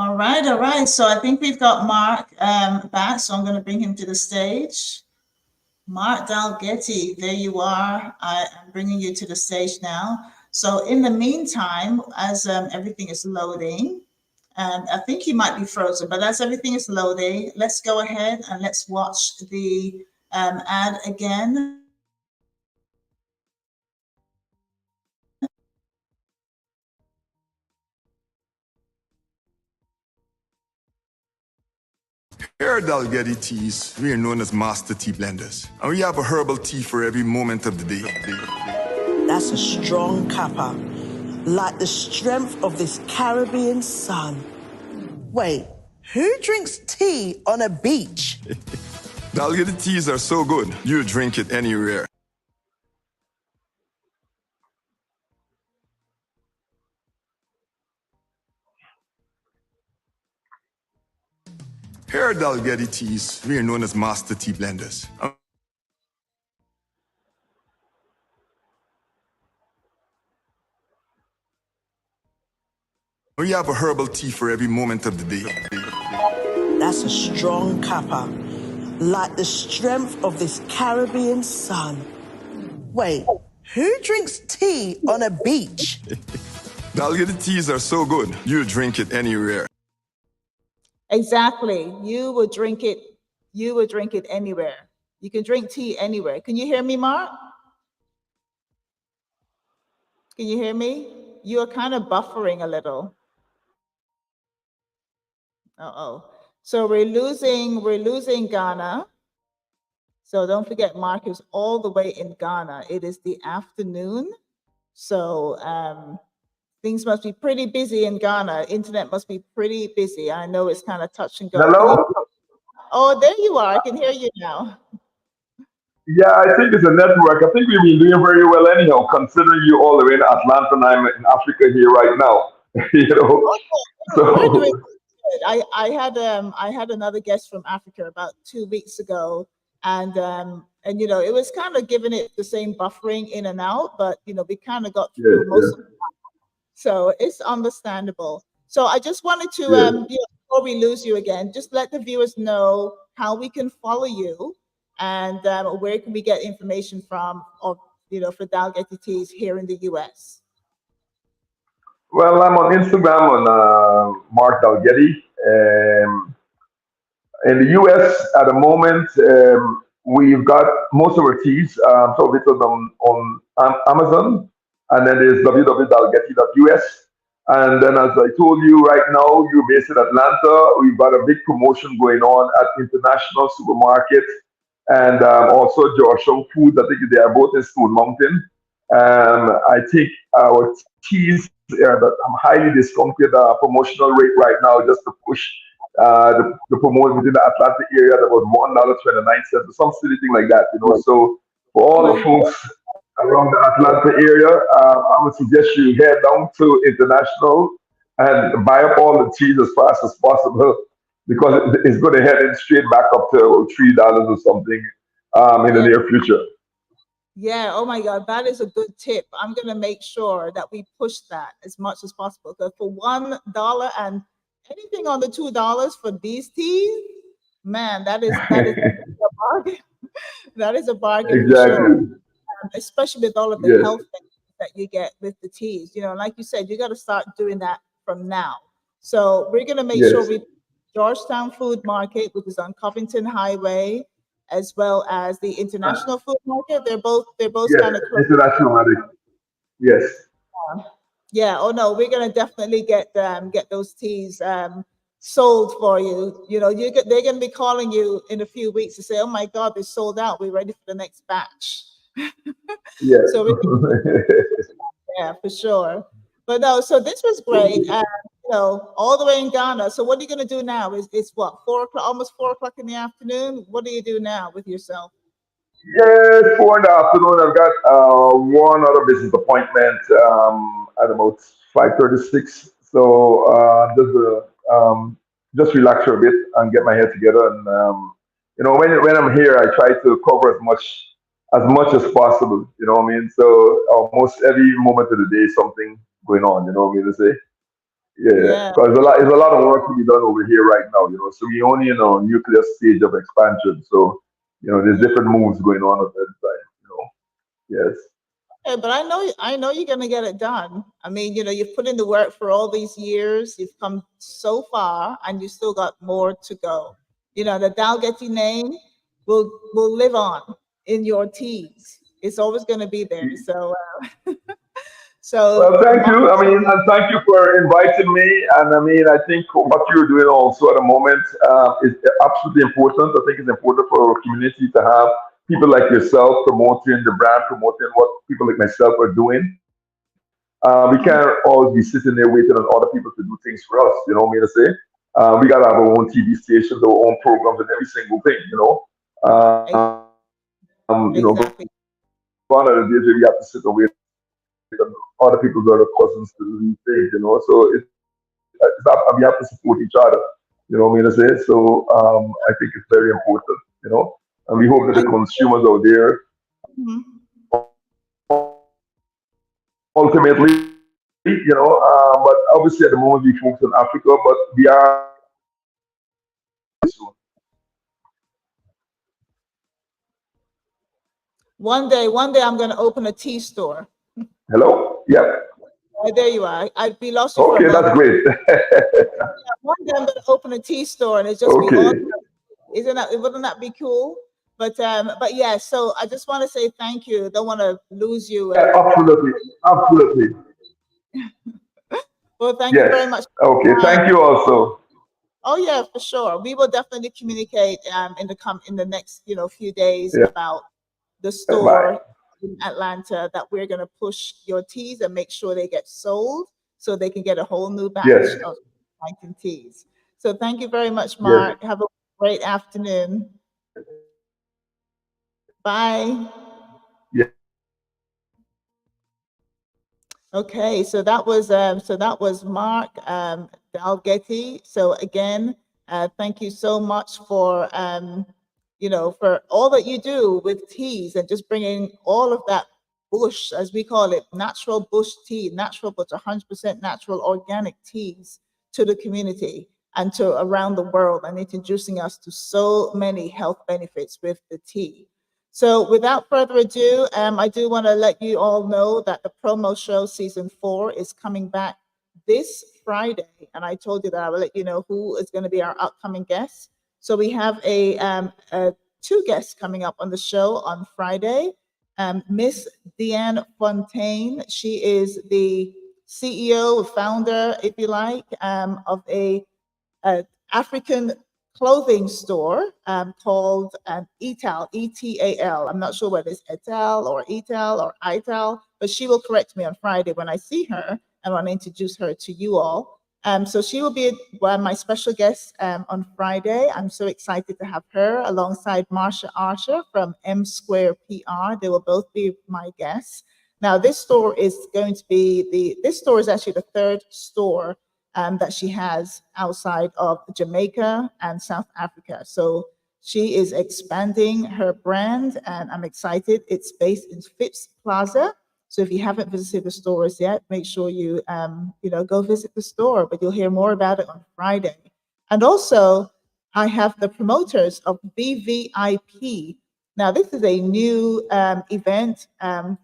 All right. So I think we've got Mark back, so I'm going to bring him to the stage. Mark Dalgety, there you are. I'm bringing you to the stage now. So in the meantime, as everything is loading, I think you might be frozen, but as everything is loading, let's go ahead and let's watch the ad again. Here at Dalgety Teas, we are known as master tea blenders, and we have a herbal tea for every moment of the day. That's a strong cuppa, like the strength of this Caribbean sun. Wait, who drinks tea on a beach? Dalgety teas are so good, you drink it anywhere. Here at Dalgety Teas, we are known as master tea blenders. We have a herbal tea for every moment of the day. That's a strong cuppa, like the strength of this Caribbean sun. Wait, who drinks tea on a beach? Dalgety teas are so good, you drink it anywhere. Exactly. You would drink it anywhere. You can drink tea anywhere. Can you hear me, Mark? Can you hear me? You are kind of buffering a little. So we're losing Ghana. So don't forget, Mark is all the way in Ghana. It is the afternoon. So things must be pretty busy in Ghana. Internet must be pretty busy. I know it's kind of touch and go. Hello? Oh, there you are. I can hear you now. Yeah, I think it's a network. I think we've been doing very well anyhow, considering you all the way in Atlanta and I'm in Africa here right now. You know, We're doing good. I had another guest from Africa about 2 weeks ago, and you know, it was kind of giving it the same buffering in and out, but you know, we kind of got through most of it. So it's understandable. So I just wanted to, you know, before we lose you again, just let the viewers know how we can follow you and where can we get information from, or, you know, for Dalgety Teas here in the US. Well, I'm on Instagram on Mark Dalgety. In the US at the moment, we've got most of our teas, some of it on Amazon, and then there's www.dalgety.us. And then, as I told you, right now, you're based in Atlanta. We've got a big promotion going on at International Supermarket and also Georgetown Foods. I think they are both in Stone Mountain. I think our teas are at a highly discounted promotional rate right now, just to push the promote within the Atlanta area. That was $1.29, some silly thing like that, you know. So for all the folks around the Atlanta area, I would suggest you head down to International and buy up all the teas as fast as possible, because it's going to head in straight back up to $3 or something in the near future. Yeah, oh my God, that is a good tip. I'm gonna make sure that we push that as much as possible. Because for $1 and anything on the $2 for these teas, man, that is a bargain. That is a bargain for sure. Exactly. Especially with all of the Yes. health benefits that you get with the teas. You know, like you said, you got to start doing that from now. So we're gonna make sure Yes. we Georgetown Food Market, which is on Covington Highway, as well as the International Food Market. They're both Yes. kind of close. International medic. Yes. Yeah. Oh no, we're gonna definitely get those teas sold for you. You know, they're gonna be calling you in a few weeks to say, "Oh my God, they sold out. We're ready for the next batch." Yes. So yeah, for sure. But no, so this was great. You know, all the way in Ghana. So what are you gonna do now? It's what, 4 o'clock, almost 4 o'clock in the afternoon? What do you do now with yourself? Yes, 4 in the afternoon. I've got one other business appointment at about 5:36. So just relax for a bit and get my head together. And when I'm here, I try to cover as much as possible. You know what I mean? So almost every moment of the day, something going on. You know what I mean to say? Yeah, Yeah. because there's a lot of work to be done over here right now. So we only in a nuclear stage of expansion. So there's Yeah. different moves going on at that time. Yes, Yeah, but I know you're gonna get it done. I mean, you know, you've put in the work for all these years, you've come so far, and you still got more to go. You know, the Dalgety name will live on in your teas. It's always gonna be there. So well, thank Mark, you. I mean, and thank you for inviting me. And I mean, I think what you're doing also at the moment is absolutely important. I think it's important for our community to have people like yourself promoting the brand, promoting what people like myself are doing. We can't always be sitting there waiting on other people to do things for us. You know what I mean to say? We got to have our own TV stations, our own programs, and every single thing. Gone are the exactly. days where we have to sit and wait on other people's other cousins to do these things. So we have to support each other. You know what I mean to say? So I think it's very important. And we hope that the consumers I out there, mhm. ultimately, but obviously at the moment we focus on Africa, but we are soon. One day I'm gonna open a tea store. Hello? Yeah. Oh, there you are. We lost you for a Okay, that's moment. great. One day I'm gonna open a tea store and it's just be all. Okay. Wouldn't that be cool? But yeah, so I just want to say thank you. Don't want to lose you. Yeah, absolutely. Absolutely. Well, thank you Yes. very much for Okay. your time. Thank you also. Oh yeah, for sure. We will definitely communicate in the next few days Yeah. about the Bye. store in Atlanta that we're gonna push your teas and make sure they get sold so they can get a whole new batch Yes. of 19 teas. So thank you very much, Yes. Mark. Have a great afternoon. Bye. Yes. Okay, so that was Mark Dalgety. So again, thank you so much for for all that you do with teas and just bringing all of that bush, as we call it, natural bush tea, natural but 100% natural organic teas to the community and to around the world, and introducing us to so many health benefits with the tea. So without further ado, I do want to let you all know that the promo show season 4 is coming back this Friday. And I told you that I will let you know who is going to be our upcoming guests. So we have two guests coming up on the show on Friday. Miss Deanne Fontaine, she is the CEO, founder, if you like, of a African clothing store called Etal, ETAL. I'm not sure whether it's Etal or Etal or Ital, but she will correct me on Friday when I see her and want to introduce her to you all. So she will be one of my special guests on Friday. I'm so excited to have her alongside Marsha Archer from M Square PR. They will both be my guests. Now, this store is this store is actually the third store that she has outside of Jamaica and South Africa. So She is expanding her brand, and I'm excited. It's based in Phipps Plaza. So if you haven't visited the stores yet, make sure you go visit the store. But you'll hear more about it on Friday. And also, I have the promoters of VVIP. Now, this is a new event, to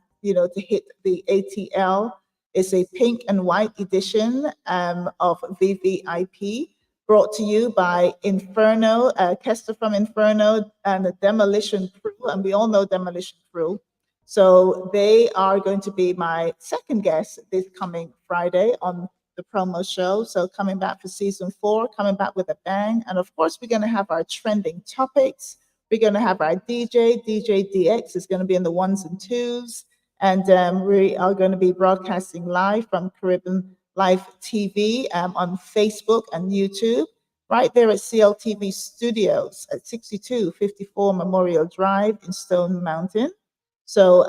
hit the ATL. It's a pink and white edition of VVIP, brought to you by Inferno, Kester from Inferno, and the Demolition Crew. And we all know Demolition Crew. So they are going to be my second guest this coming Friday on the promo show. So coming back for season 4, coming back with a bang. And of course, we're going to have our trending topics. We're going to have our DJ DX is going to be in the 1s and 2s. And we are going to be broadcasting live from Caribbean Live TV on Facebook and YouTube, right there at CLTV Studios at 6254 Memorial Drive in Stone Mountain. So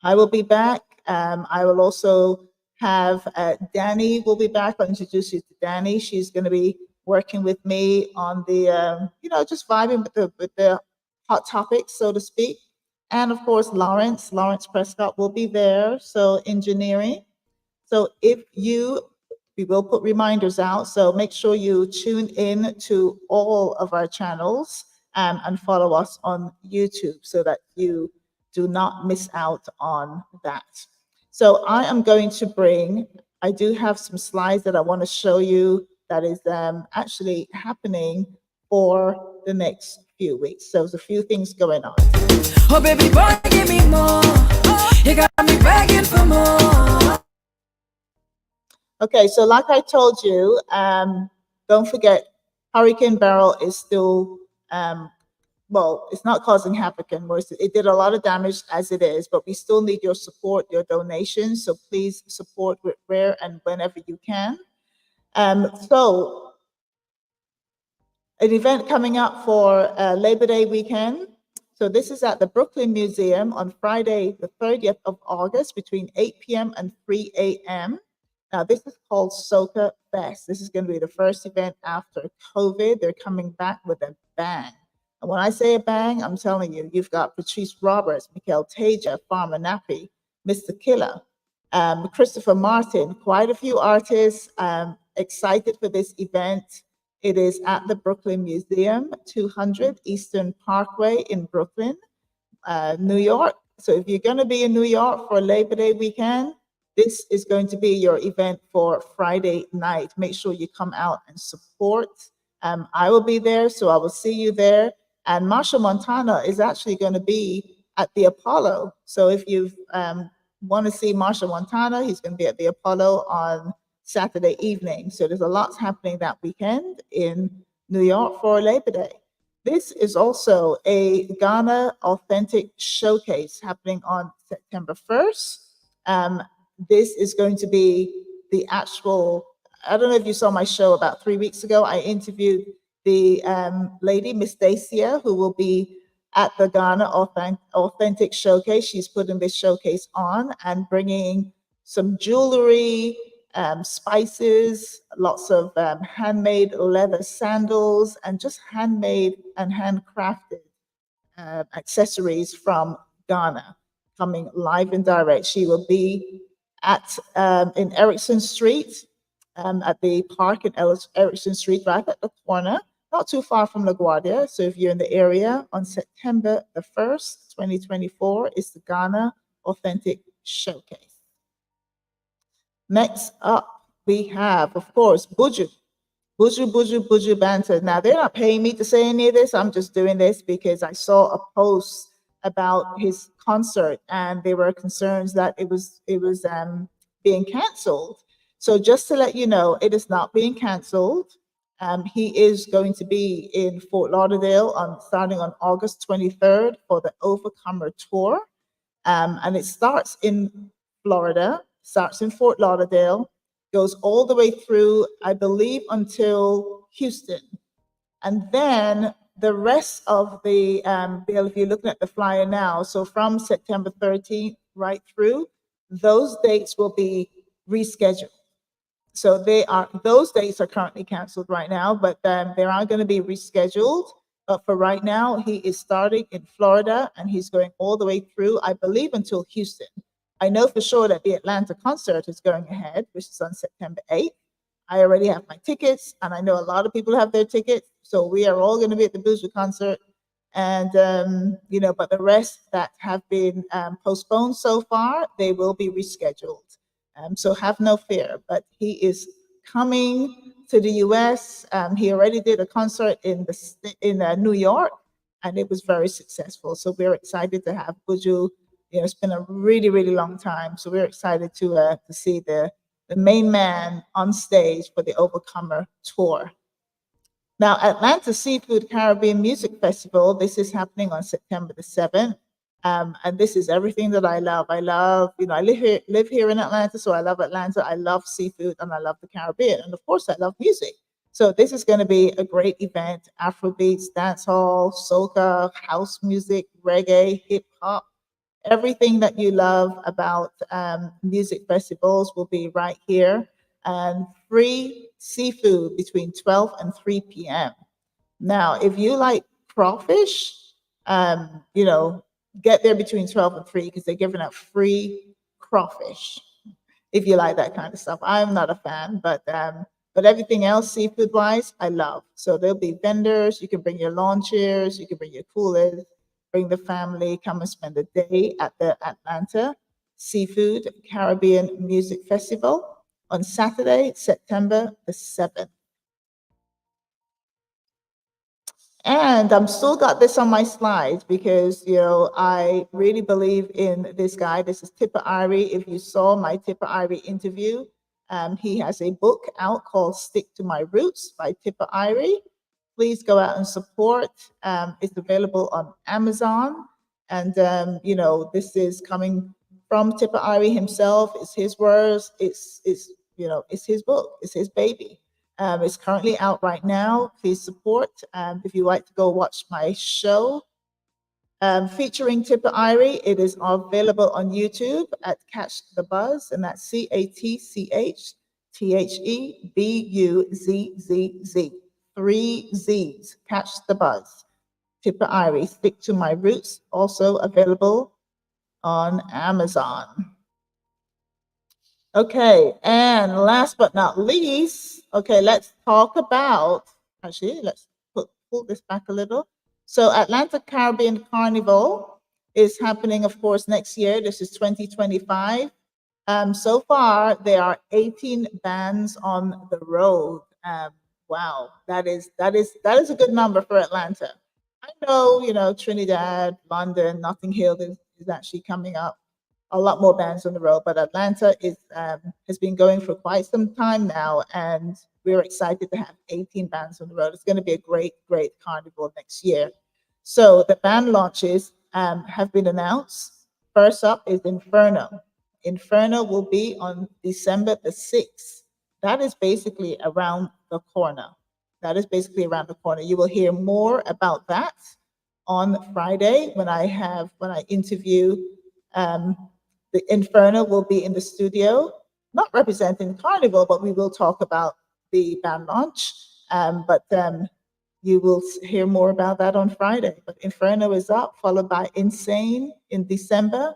I will be back. I will also have Danny will be back. I'll introduce you to Danny. She's going to be working with me on the, just vibing with the hot topics, so to speak. And of course, Lawrence Prescott will be there. So engineering. So we will put reminders out. So make sure you tune in to all of our channels and follow us on YouTube so that you do not miss out on that. So I am going to I do have some slides that I want to show you that is actually happening for the next few weeks. So there's a few things going on. Oh, baby boy, give me more. You got me begging for more. Okay, so like I told you, don't forget, Hurricane Beryl is still, it's not causing havoc anymore. It did a lot of damage as it is, but we still need your support, your donations. So please support where and whenever you can. So an event coming up for Labor Day weekend. So this is at the Brooklyn Museum on Friday, the 30th of August between 8 p.m. and 3 a.m. Now, this is called Soca Fest. This is going to be the first event after COVID. They're coming back with a bang. And when I say a bang, I'm telling you, you've got Patrice Roberts, Mikel Teja, Farmer Nappy, Mr. Killer, Christopher Martin, quite a few artists. Excited for this event. It is at the Brooklyn Museum, 200 Eastern Parkway in Brooklyn, New York. So if you're going to be in New York for Labor Day weekend, this is going to be your event for Friday night. Make sure you come out and support. I will be there, so I will see you there. And Marshall Montana is actually going to be at the Apollo. So if you want to see Marshall Montana, he's going to be at the Apollo on Saturday evening. So there's a lot happening that weekend in New York for Labor Day. This is also a Ghana Authentic Showcase happening on September 1st. This is going to be the actual, I don't know if you saw my show about 3 weeks ago. I interviewed the lady, Miss Dacia, who will be at the Ghana Authentic Showcase. She's putting this showcase on and bringing some jewelry, spices, lots of handmade leather sandals, and just handmade and handcrafted accessories from Ghana coming live and direct. She will be at in Erickson Street, at the park in Erickson Street, right at the corner, not too far from LaGuardia. So if you're in the area, on September the 1st, 2024, is the Ghana Authentic Showcase. Next up, we have, of course, Buju Banter. Now, they're not paying me to say any of this. I'm just doing this because I saw a post about his concert, and there were concerns that it was being canceled. So just to let you know, it is not being canceled. He is going to be in Fort Lauderdale starting on August 23rd for the Overcomer Tour. And it starts in Florida, starts in Fort Lauderdale, goes all the way through, I believe, until Houston. And then the rest of the bill, if you're looking at the flyer now, so from September 13th right through, those dates will be rescheduled. So those dates are currently canceled right now, but they are going to be rescheduled. But for right now, he is starting in Florida and he's going all the way through, I believe, until Houston. I know for sure that the Atlanta concert is going ahead, which is on September 8th. I already have my tickets, and I know a lot of people have their tickets. So we are all going to be at the Booster concert. And, but the rest that have been postponed so far, they will be rescheduled. So have no fear. But he is coming to the US. He already did a concert in New York, and it was very successful. So we're excited to have Buju. It's been a really, really long time. So we're excited to see the main man on stage for the Overcomer tour. Now, Atlanta Seafood Caribbean Music Festival, this is happening on September the 7th. And this is everything that I love. I love, I live here in Atlanta, so I love Atlanta. I love seafood and I love the Caribbean. And of course, I love music. So this is going to be a great event. Afrobeats, dancehall, soca, house music, reggae, hip hop. Everything that you love about music festivals will be right here. And free seafood between 12 and 3 p.m. Now, if you like crawfish, get there between 12 and 3 because they're giving out free crawfish. If you like that kind of stuff. I'm not a fan, but everything else seafood wise, I love. So there'll be vendors. You can bring your lawn chairs. You can bring your coolers. Bring the family. Come and spend a day at the Atlanta Seafood Caribbean Music Festival on Saturday, September the 7th. And I'm still got this on my slides because, I really believe in this guy. This is Tipper Irie. If you saw my Tipper Irie interview, he has a book out called Stick to My Roots by Tipper Irie. Please go out and support. It's available on Amazon. And, this is coming from Tipper Irie himself. It's his words. It's his book. It's his baby. It's currently out right now. Please support. If you like to go watch my show featuring Tipper Irie, it is available on YouTube at Catch the Buzz, and that's CATCHTHEBUZZZ. 3 Z's. Catch the Buzz. Tipper Irie. Stick to My Roots. Also available on Amazon. Okay, and last but not least, let's talk about, actually, let's pull this back a little. So Atlanta Caribbean Carnival is happening, of course, next year. This is 2025. So far, there are 18 bands on the road. Wow, that is a good number for Atlanta. I know, Trinidad, London, Notting Hill is actually coming up. A lot more bands on the road, but Atlanta has been going for quite some time now, and we're excited to have 18 bands on the road. It's going to be a great, great carnival next year. So the band launches have been announced. First up is Inferno. Inferno will be on December the 6th. That is basically around the corner. You will hear more about that on Friday when I interview. The Inferno will be in the studio, not representing Carnival, but we will talk about the band launch. You will hear more about that on Friday. But Inferno is up, followed by Insane in December.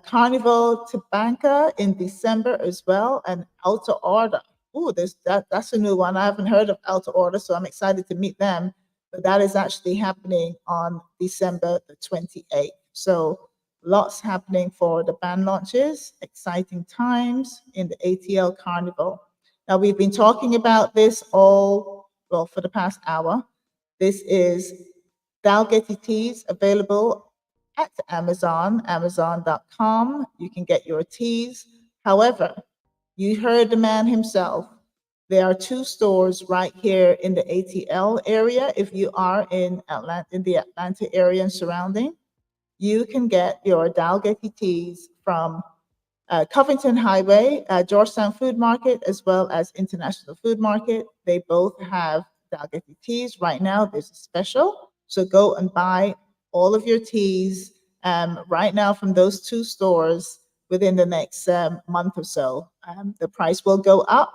Carnival Tabanca in December as well, and Outer Order. Ooh, that's a new one. I haven't heard of Outer Order, so I'm excited to meet them. But that is actually happening on December the 28th. So lots happening for the band launches. Exciting times in the ATL Carnival. Now, we've been talking about this for the past hour. This is Dalgety Teas, available at Amazon, amazon.com. You can get your teas. However, you heard the man himself. There are 2 stores right here in the ATL area. If you are in the Atlanta area and surrounding, you can get your Dalgety teas from Covington Highway, Georgetown Food Market, as well as International Food Market. They both have Dalgety teas. Right now, there's a special. So go and buy all of your teas right now from those 2 stores within the next month or so. The price will go up,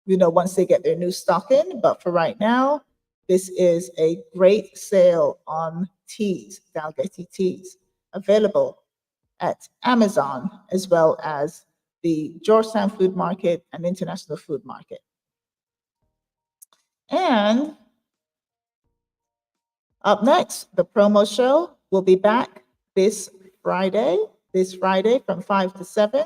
once they get their new stock in. But for right now, this is a great sale on teas, Dalgety teas, available at Amazon, as well as the Georgetown Food Market and International Food Market. And up next, the promo show will be back this Friday from 5 to 7,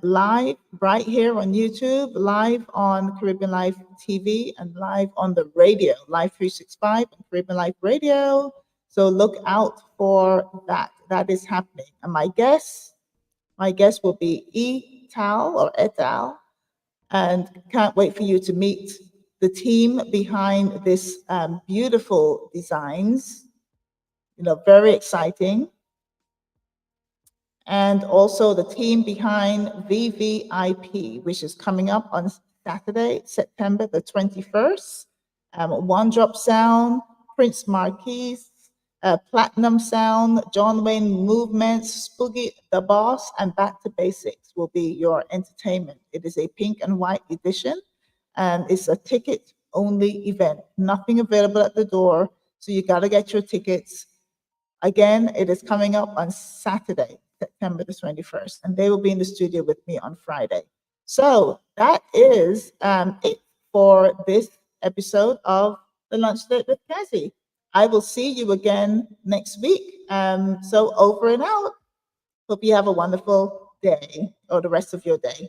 live right here on YouTube, live on Caribbean Life TV, and live on the radio, Live 365 and Caribbean Life Radio. So look out for that. That is happening. And my guest will be Etal, and can't wait for you to meet the team behind this beautiful designs. Very exciting. And also the team behind VVIP, which is coming up on Saturday, September the 21st. One Drop Sound, Prince Marquis, Platinum Sound, John Wayne Movements, Spooky the Boss, and Back to Basics will be your entertainment. It is a pink and white edition, and it's a ticket-only event. Nothing available at the door, so you got to get your tickets. Again, it is coming up on Saturday, September the 21st, and they will be in the studio with me on Friday. So that is it for this episode of the Lunch Date with Cazzy. I will see you again next week. So over and out. Hope you have a wonderful day or the rest of your day.